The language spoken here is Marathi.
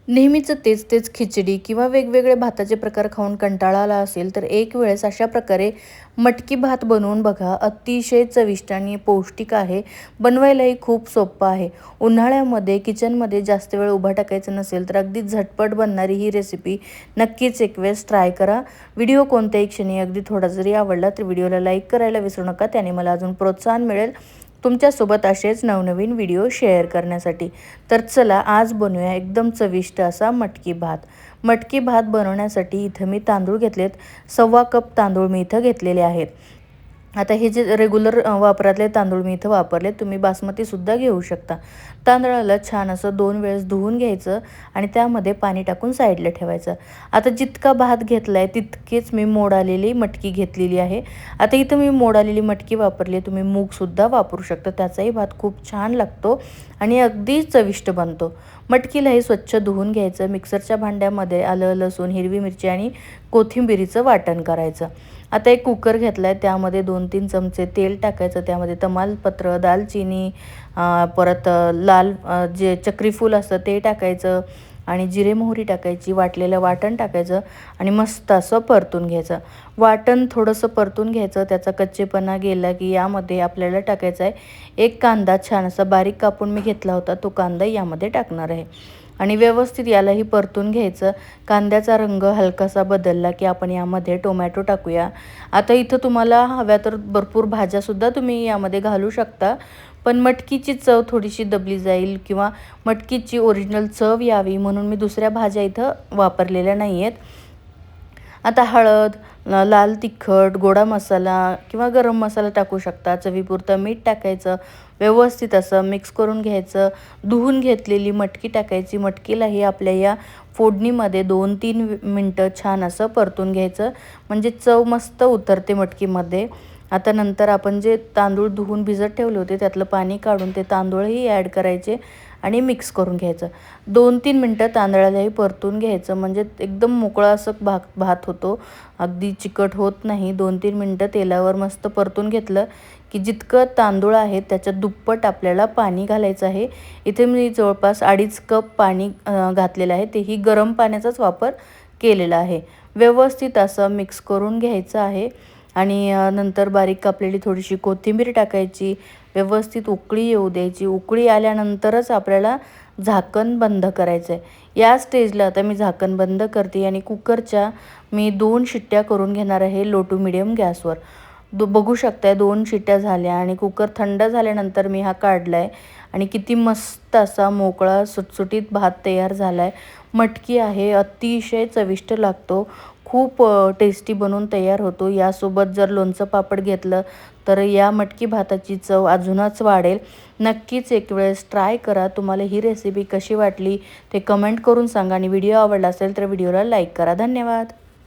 नेहमीचं तेच तेच खिचडी किंवा वेगवेगळे भाताचे प्रकार खाऊन कंटाळा आला असेल तर एक वेळेस अशा प्रकारे मटकी भात बनवून बघा. अतिशय चविष्ट आणि पौष्टिक आहे. बनवायलाही खूप सोपं आहे. उन्हाळ्यामध्ये किचनमध्ये जास्त वेळ उभा टाकायचं नसेल तर अगदी झटपट बनणारी ही रेसिपी नक्कीच एक वेळेस ट्राय करा. व्हिडिओ कोणत्याही क्षणी अगदी थोडा जरी आवडला तर व्हिडिओला लाईक करायला विसरू नका. त्याने मला अजून प्रोत्साहन मिळेल तुमच्यासोबत असेच नवनवीन व्हिडिओ शेअर करण्यासाठी. तर चला आज बनवूया एकदम चविष्ट असा मटकी भात. मटकी भात बनवण्यासाठी इथं मी तांदूळ घेतलेत. 1.25 कप तांदूळ मी इथं घेतलेले आहेत. आता हे जे रेग्युलर वापरातले तांदूळ मी इथं वापरले, तुम्ही बासमतीसुद्धा घेऊ शकता. तांदळाला छान असं 2 वेळेस धुवून घ्यायचं आणि त्यामध्ये पाणी टाकून साईडला ठेवायचं. आता जितका भात घेतला आहे तितकीच मी मोड आलेली मटकी घेतलेली आहे. आता इथं मी मोड आलेली मटकी वापरली आहे. तुम्ही मूगसुद्धा वापरू शकता. त्याचाही भात खूप छान लागतो आणि अगदी चविष्ट बनतो. मटकीलाही स्वच्छ धुवून घ्यायचं. मिक्सरच्या भांड्यामध्ये आलं, लसूण, हिरवी मिरची आणि कोथिंबिरीचं वाटण करायचं. आता एक कुकर घेतला आहे. त्यामध्ये 2-3 चमचे तेल टाकायचं. त्यामध्ये तमालपत्र, दालचिनी, परत लाल जे चक्री फूल असतं ते टाकायचं आणि जिरे मोहरी टाकायची. वाटलेलं वाटण टाकायचं आणि मस्त असं परतून घ्यायचं. वाटण थोडंसं परतून घ्यायचं. त्याचा कच्चेपणा गेला की यामध्ये आपल्याला टाकायचा आहे एक कांदा छान असा बारीक कापून मी घेतला होता. तो कांदा यामध्ये टाकणार आहे आणि व्यवस्थित यालाही परतून घ्यायचं. कांद्याचा रंग हलकासा बदलला की आपण यामध्ये टोमॅटो टाकूया. आता इथं तुम्हाला हव्या तर भरपूर भाज्यासुद्धा तुम्ही यामध्ये घालू शकता. पण मटकीची चव थोडीशी दबली जाईल किंवा मटकीची ओरिजिनल चव यावी म्हणून मी दुसऱ्या भाज्या इथं वापरलेल्या नाही आहेत. आता हळद, लाल तिखट, गोडा मसाला किंवा गरम मसाला टाकू शकता. चवीपुरतं मीठ टाकायचं. व्यवस्थित असं मिक्स करून घ्यायचं. धुवून घेतलेली मटकी टाकायची. मटकीलाही आपल्या या फोडणीमध्ये 2-3 मिनटं छान असं परतून घ्यायचं म्हणजे चव मस्त उतरते मटकीमध्ये. आता नंतर आपण जे तांदूळ धुवून भिजत ठेवले होते त्यातलं पाणी काढून ते तांदूळही ॲड करायचे आणि मिक्स करून घ्यायचं. 2-3 मिनटं तांदळालाही परतून घ्यायचं म्हणजे एकदम मोकळा असं भात होतो. अगदी चिकट होत नाही. 2-3 मिनटं तेलावर मस्त परतून घेतलं की जितकं तांदूळ आहे त्याच्या दुप्पट आपल्याला पाणी घालायचं आहे. इथे मी जवळपास 2.5 कप पाणी घातलेलं आहे. तेही गरम पाण्याचाच वापर केलेला आहे. व्यवस्थित असं मिक्स करून घ्यायचं आहे आणि नंतर बारीक कापलेली थोडीशी कोथिंबीर टाकायची. व्यवस्थित उकळी येऊ द्यायची. उकळी आल्यानंतरच आपल्याला झाकण बंद करायचं आहे. या स्टेजला आता मी झाकण बंद करते आणि कुकरच्या मी 2 शिट्ट्या करून घेणार आहे लो टू मिडियम गॅसवर. बघू शकताय 2 शिट्ट्या झाल्या आणि कुकर थंड झाल्यानंतर मी हा काढला आहे आणि किती मस्त असा मोकळा सुटसुटीत भात तयार झाला आहे. मटकी आहे अतिशय चविष्ट लागतो. खूप टेस्टी बनवून तयार होतो. यासोबत जर लोणचं पापड घेतलं तर या मटकी भाताची चव अजूनच वाढेल. नक्कीच एक वेळेस ट्राय करा. तुम्हाला ही रेसिपी कशी वाटली ते कमेंट करून सांगा आणि व्हिडिओ आवडला असेल तर व्हिडिओला लाईक करा. धन्यवाद.